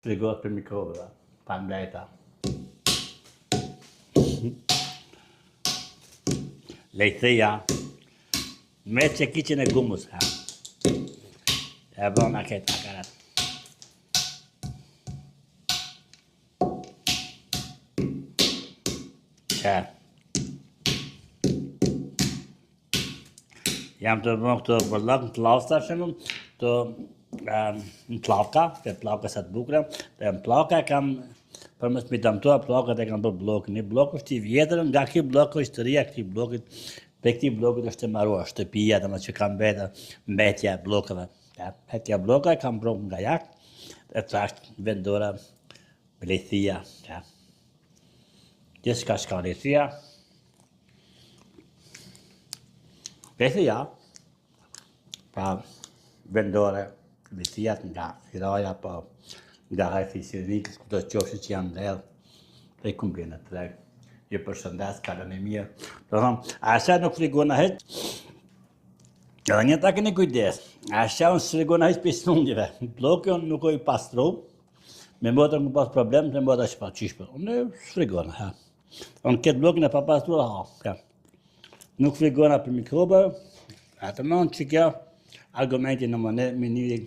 Frigohet për mikrobëve, pa mbrejta. Lejthia, me që kiqin e gumës, ha. E bon a këtë akarat. Që. Jam të bon këto bërlak në plasta shumë, të në plavka, të plavka sa të bukra, të në plavka kam përmes mi damtua pllakat e kam bërë blokën. Një blok është i vjetër, nga ky blok është historia këtij blokit. Pe këtij blokit është e mbaruar shtëpia, domethënë që ka mbetja e bllokave. Ja, hetja bloka e kam bërë nga jashtë, e trashtë vendora, lejthia, ja. Gjithçka shka lejthia. Lejthia, pa vendore, lejthijat nga firaja, po nga hajthi sinikës, këto qofshi që janë ndellë, dhe i kumbinë të tregë. Ju përshëndes, kalën e mirë. Do thonë, asha nuk frigona heq, edhe një ta keni kujdes, asha unë s'frigona heq për smundjeve. Bloki unë nuk oj pastru, me mbotër më pas problem, me mbotër që pa qishpe. Unë s'frigona, ha. Unë këtë blokin e pa pastru, ha. Nuk frigona për mikrobe, atë mënë që kjo argumenti në mënyri